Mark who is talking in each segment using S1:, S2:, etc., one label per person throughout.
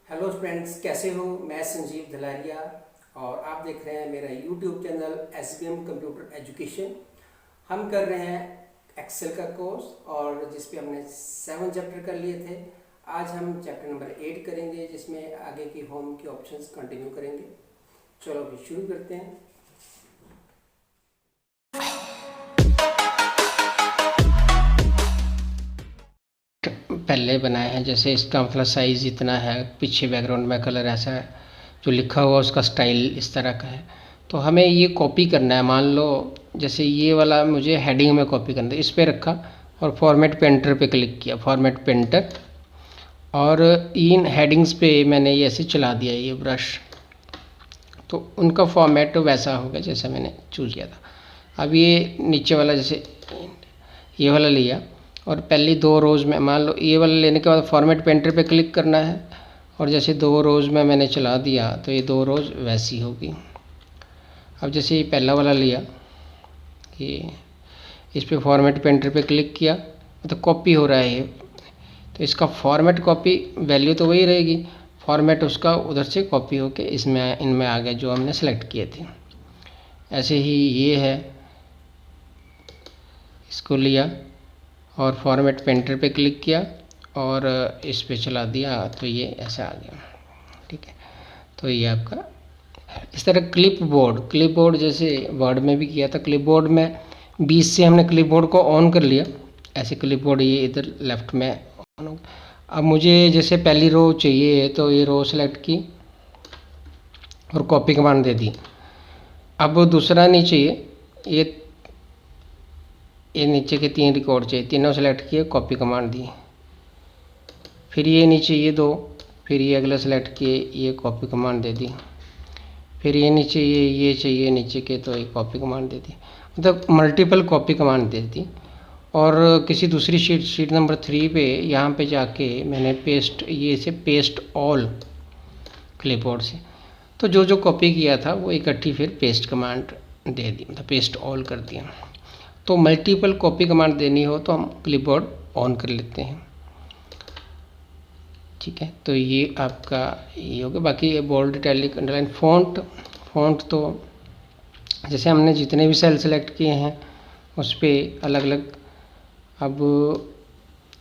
S1: Hello friends, कैसे हो। मैं संजीव धलारिया और आप देख रहे हैं मेरा YouTube channel SBM computer education. हम कर रहे हैं एक्सेल का कोर्स और जिस पे हमने 7 चैप्टर कर लिए थे। आज हम चैप्टर नंबर 8 करेंगे, जिसमें आगे की होम की ऑप्शंस कंटिन्यू करेंगे। चलो अभी शुरू करते हैं। पहले बनाए हैं, जैसे इसका मतलब साइज़ इतना है, पीछे बैकग्राउंड में कलर ऐसा है, जो लिखा हुआ उसका स्टाइल इस तरह का है। तो हमें ये कॉपी करना है। मान लो जैसे ये वाला मुझे हेडिंग में कॉपी करना है, इस पर रखा और फॉर्मेट पेंटर पे क्लिक किया, फॉर्मेट पेंटर, और इन हेडिंग्स पे मैंने ये ऐसे चला दिया ये ब्रश, तो उनका फॉर्मेट वैसा होगा जैसा मैंने चूज़ किया था। अब ये नीचे वाला जैसे ये वाला लिया और पहली 2 रोज़ में, मान लो ये वाला लेने के बाद फॉर्मेट पेंटर पे क्लिक करना है और जैसे 2 रोज़ में मैंने चला दिया तो ये 2 रोज़ वैसी होगी। अब जैसे ये पहला वाला लिया, ये इस पे फॉर्मेट पेंटर पे क्लिक किया तो कॉपी हो रहा है ये, तो इसका फॉर्मेट कॉपी वैल्यू तो वही रहेगी, फॉर्मेट उसका उधर से कॉपी होके इसमें इनमें आ गया जो हमने सेलेक्ट किए थे। ऐसे ही ये है, इसको लिया और फॉर्मेट पेंटर पे क्लिक किया और इस पे चला दिया तो ये ऐसा आ गया। ठीक है, तो ये आपका इस तरह क्लिपबोर्ड जैसे वर्ड में भी किया था। क्लिपबोर्ड में बीच से हमने क्लिपबोर्ड को ऑन कर लिया, ऐसे क्लिपबोर्ड ये इधर लेफ्ट में ऑन हो। अब मुझे जैसे पहली रो चाहिए तो ये रो सेलेक्ट की और कॉपी कमांड दे दी। अब दूसरा नहीं चाहिए, ये नीचे के 3 रिकॉर्ड चाहिए, तीनों सेलेक्ट किए, कॉपी कमांड दी। फिर ये नीचे ये 2, फिर ये अगला सेलेक्ट किए, ये कॉपी कमांड दे दी। फिर ये नीचे ये चाहिए नीचे के, तो ये कॉपी कमांड दे दी। मतलब मल्टीपल कॉपी कमांड दे दी। और किसी दूसरी शीट नंबर 3 पे यहाँ पे जाके मैंने पेस्ट ऑल क्लिपबोर्ड से, तो जो जो कॉपी किया था वो इकट्ठी फिर पेस्ट कमांड दे दी, मतलब पेस्ट ऑल कर दिया। तो मल्टीपल कॉपी कमांड देनी हो तो हम क्लिपबोर्ड ऑन कर लेते हैं। ठीक है, तो ये आपका ये हो गया। बाकी ये बोल्ड, इटैलिक, अंडरलाइन, फ़ॉन्ट तो जैसे हमने जितने भी सेल सेलेक्ट किए हैं उस पर अलग अलग। अब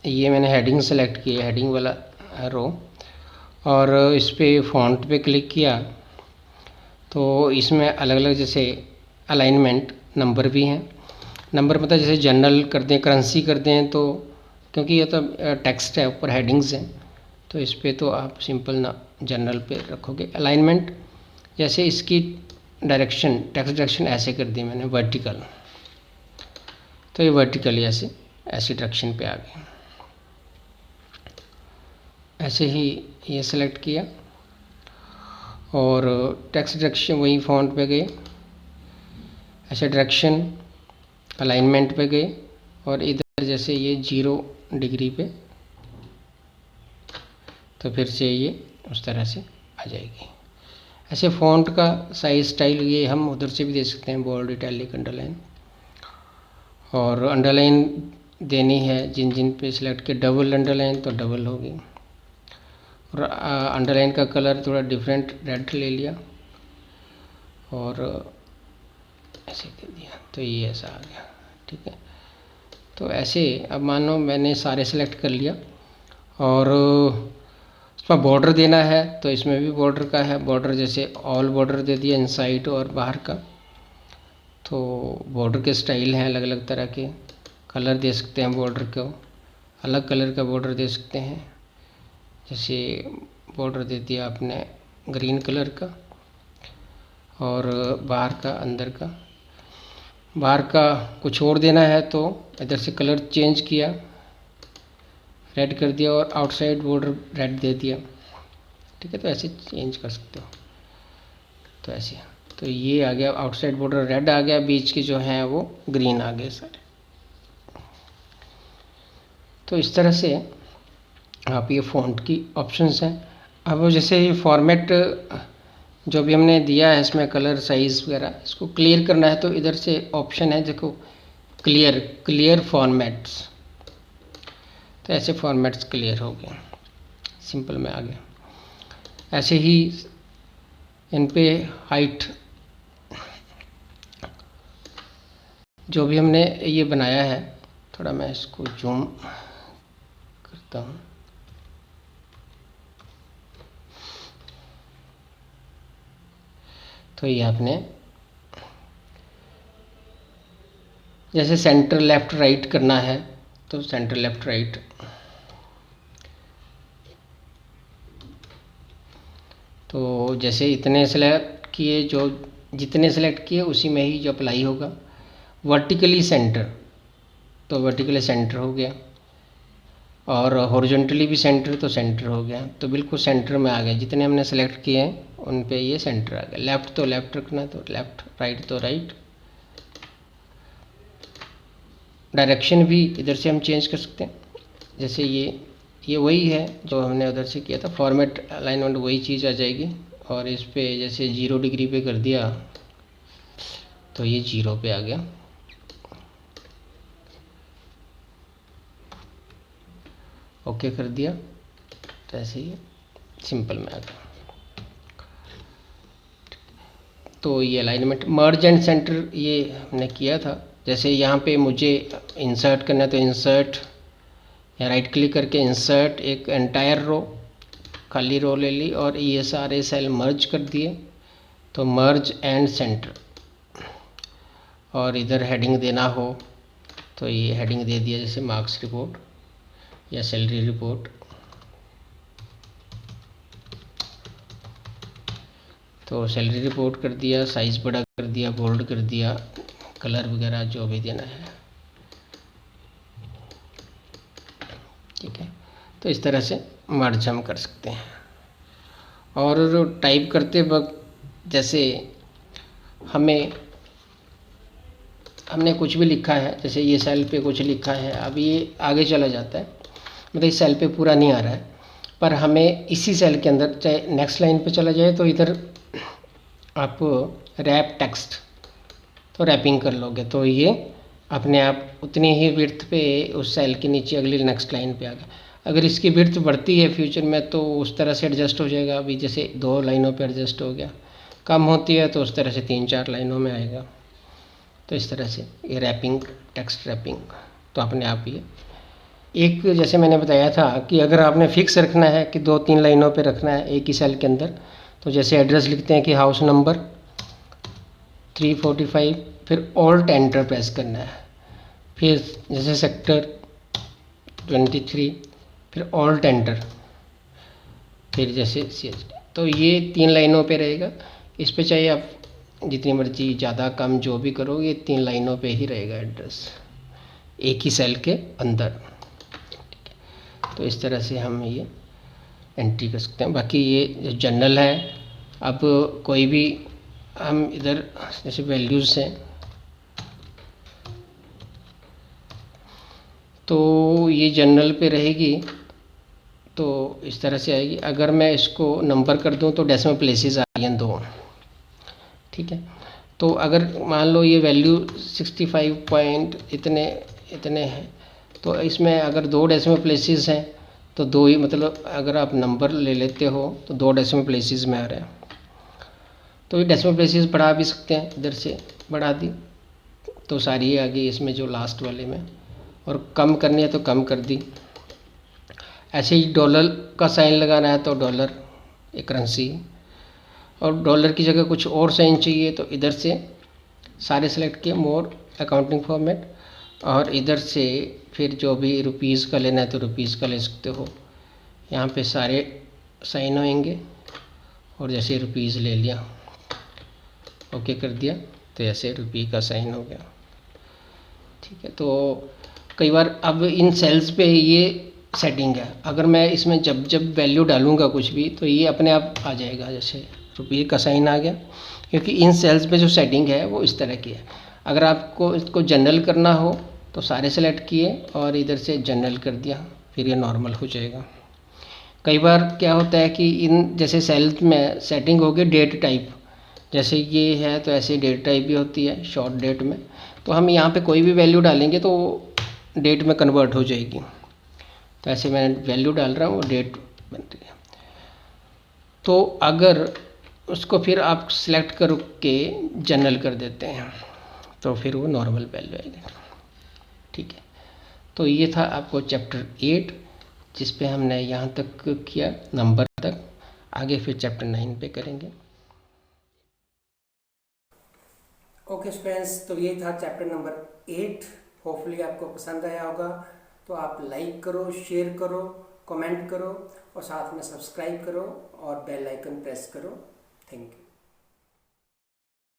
S1: ये मैंने हेडिंग सेलेक्ट की है, हेडिंग वाला रो, और इस पर फ़ॉन्ट पे क्लिक किया तो इसमें अलग अलग जैसे अलाइनमेंट नंबर भी हैं। नंबर मतलब जैसे जनरल कर दें, करेंसी कर दें, तो क्योंकि ये तो टेक्स्ट है, ऊपर हेडिंग्स हैं, तो इस पे तो आप सिंपल ना जनरल पे रखोगे। अलाइनमेंट जैसे इसकी डायरेक्शन, टेक्स्ट डायरेक्शन ऐसे कर दी मैंने वर्टिकल, तो ये वर्टिकल ऐसी डायरेक्शन पे आ गए। ऐसे ही ये सेलेक्ट किया और टेक्स्ट डायरेक्शन वही फॉन्ट पे गए, ऐसे डायरेक्शन अलाइनमेंट पे गए और इधर जैसे ये 0 डिग्री पे, तो फिर से ये उस तरह से आ जाएगी। ऐसे फ़ॉन्ट का साइज स्टाइल ये हम उधर से भी दे सकते हैं, बोल्ड, इटैलिक, अंडरलाइन। और अंडरलाइन देनी है जिन जिन पे सिलेक्ट किया, डबल अंडरलाइन तो डबल होगी। और अंडरलाइन का कलर थोड़ा डिफरेंट रेड ले लिया और ऐसे दे दिया, तो ये ऐसा आ गया। ठीक है, तो ऐसे अब मान लो मैंने सारे सेलेक्ट कर लिया और उसमें बॉर्डर देना है, तो इसमें भी बॉर्डर का है। बॉर्डर जैसे ऑल बॉर्डर दे दिया, इनसाइड और बाहर का। तो बॉर्डर के स्टाइल हैं अलग अलग तरह के, कलर दे सकते हैं बॉर्डर को, अलग कलर का बॉर्डर दे सकते हैं। जैसे बॉर्डर दे दिया आपने ग्रीन कलर का, और बाहर का, अंदर का, बाहर का कुछ और देना है तो इधर से कलर चेंज किया, रेड कर दिया, और आउटसाइड बॉर्डर रेड दे दिया। ठीक है, तो ऐसे चेंज कर सकते हो। तो ऐसे, तो ये आ गया आउटसाइड बॉर्डर रेड आ गया, बीच के जो हैं वो ग्रीन आ गए सारे। तो इस तरह से आप ये फ़ॉन्ट की ऑप्शंस हैं। अब जैसे ये फॉर्मेट जो भी हमने दिया है इसमें कलर, साइज़ वगैरह, इसको क्लियर करना है तो इधर से ऑप्शन है, देखो क्लियर फॉर्मेट्स, तो ऐसे फॉर्मेट्स क्लियर हो गए, सिंपल में आ गया। ऐसे ही इन पे हाइट जो भी हमने ये बनाया है, थोड़ा मैं इसको जूम करता हूँ। तो ये आपने जैसे सेंटर लेफ्ट राइट करना है तो सेंटर लेफ्ट राइट, तो जैसे इतने सेलेक्ट किए, जो जितने सेलेक्ट किए उसी में ही जो अप्लाई होगा। वर्टिकली सेंटर, तो वर्टिकली सेंटर हो गया, और हॉरिजॉन्टली भी सेंटर, तो सेंटर हो गया। तो बिल्कुल सेंटर में आ गया, जितने हमने सेलेक्ट किए हैं उन पे ये सेंटर आ गया। लेफ़्ट तो लेफ़्ट रखना, तो लेफ़्ट, राइट तो राइट। डायरेक्शन भी इधर से हम चेंज कर सकते हैं, जैसे ये वही है जो हमने उधर से किया था। फॉर्मेट अलाइनमेंट वही चीज़ आ जाएगी, और इस पे जैसे 0 डिग्री पे कर दिया तो ये 0 पे आ गया। ओके कर दिया तो ऐसे ही सिंपल में आ गया। तो ये अलाइनमेंट, मर्ज एंड सेंटर ये हमने किया था। जैसे यहाँ पे मुझे इंसर्ट करना है तो इंसर्ट, या राइट क्लिक करके इंसर्ट, एक एंटायर रो, खाली रो ले ली, और ये सारे सेल मर्ज कर दिए, तो मर्ज एंड सेंटर। और इधर हेडिंग देना हो तो ये हेडिंग दे दिया, जैसे मार्क्स रिपोर्ट या सैलरी रिपोर्ट। तो सैलरी रिपोर्ट कर दिया, साइज़ बड़ा कर दिया, बोल्ड कर दिया, कलर वगैरह जो भी देना है, ठीक है। तो इस तरह से मर्ज हम कर सकते हैं। और टाइप करते वक्त जैसे हमने कुछ भी लिखा है, जैसे ये सेल पे कुछ लिखा है, अब ये आगे चला जाता है, मतलब इस सेल पे पूरा नहीं आ रहा है, पर हमें इसी सेल के अंदर, चाहे नेक्स्ट लाइन पे चला जाए तो इधर आप रैप टेक्स्ट, तो रैपिंग कर लोगे तो ये अपने आप उतनी ही विड्थ पे उस सेल के नीचे अगली नेक्स्ट लाइन पे आ गया। अगर इसकी विड्थ बढ़ती है फ्यूचर में तो उस तरह से एडजस्ट हो जाएगा। अभी जैसे 2 लाइनों पे एडजस्ट हो गया, कम होती है तो उस तरह से 3-4 लाइनों में आएगा। तो इस तरह से ये रैपिंग, टेक्स्ट रैपिंग, तो अपने आप ये एक, जैसे मैंने बताया था कि अगर आपने फिक्स रखना है कि 2-3 लाइनों पे रखना है एक ही सेल के अंदर, तो जैसे एड्रेस लिखते हैं कि हाउस नंबर 345, फिर ऑल्ट एंटर प्रेस करना है, फिर जैसे सेक्टर 23, फिर ऑल्ट एंटर, फिर जैसे CH, तो ये 3 लाइनों पे रहेगा। इस पे चाहे आप जितनी मर्जी ज़्यादा कम जो भी करो, ये 3 लाइनों पे ही रहेगा एड्रेस, एक ही सेल के अंदर। तो इस तरह से हम ये एंट्री कर सकते हैं। बाकी ये जो जनरल है, अब कोई भी हम इधर जैसे वैल्यूज़ हैं, तो ये जनरल पे रहेगी, तो इस तरह से आएगी। अगर मैं इसको नंबर कर दूं तो डेसिमल प्लेसेस आ गए 2, ठीक है। तो अगर मान लो ये वैल्यू 65 पॉइंट इतने हैं, तो इसमें अगर 2 डेसिमल प्लेसेस हैं तो 2 ही, मतलब अगर आप नंबर ले लेते हो तो 2 डेसिमल प्लेसेस में आ रहे हैं। तो ये डेसिमल प्लेसेस बढ़ा भी सकते हैं, इधर से बढ़ा दी तो सारी आ गई इसमें जो लास्ट वाले में, और कम करनी है तो कम कर दी। ऐसे ही डॉलर का साइन लगाना है तो डॉलर एक करेंसी, और डॉलर की जगह कुछ और साइन चाहिए तो इधर से सारे सेलेक्ट किए, मोर अकाउंटिंग फॉर्मेट, और इधर से फिर जो भी रुपीज़ का लेना है तो रुपीज़ का ले सकते हो। यहाँ पे सारे साइन होंगे, और जैसे रुपीज़ ले लिया, ओके कर दिया, तो ऐसे रुपये का साइन हो गया, ठीक है। तो कई बार अब इन सेल्स पे ये सेटिंग है, अगर मैं इसमें जब वैल्यू डालूँगा कुछ भी तो ये अपने आप आ जाएगा, जैसे रुपये का साइन आ गया, क्योंकि इन सेल्स पे जो सेटिंग है वो इस तरह की है। अगर आपको इसको जनरल करना हो तो सारे सेलेक्ट किए और इधर से जनरल कर दिया, फिर ये नॉर्मल हो जाएगा। कई बार क्या होता है कि इन जैसे सेल्स में सेटिंग होगी डेट टाइप, जैसे ये है तो ऐसे डेट टाइप भी होती है शॉर्ट डेट में, तो हम यहाँ पे कोई भी वैल्यू डालेंगे तो डेट में कन्वर्ट हो जाएगी। तो ऐसे मैं वैल्यू डाल रहा हूँ, डेट बन रही है। तो अगर उसको फिर आप सिलेक्ट करके जनरल कर देते हैं तो फिर वो नॉर्मल वैल्यू आएगी। ठीक है, तो ये था आपको चैप्टर 8 जिस पे हमने यहाँ तक किया, नंबर तक। आगे फिर चैप्टर 9 पे करेंगे। ओके स्टूडेंट्स, तो ये था चैप्टर नंबर 8। होपफुली आपको पसंद आया होगा। तो आप लाइक करो, शेयर करो, कमेंट करो और साथ में सब्सक्राइब करो और बेल आइकन प्रेस करो। Thank you.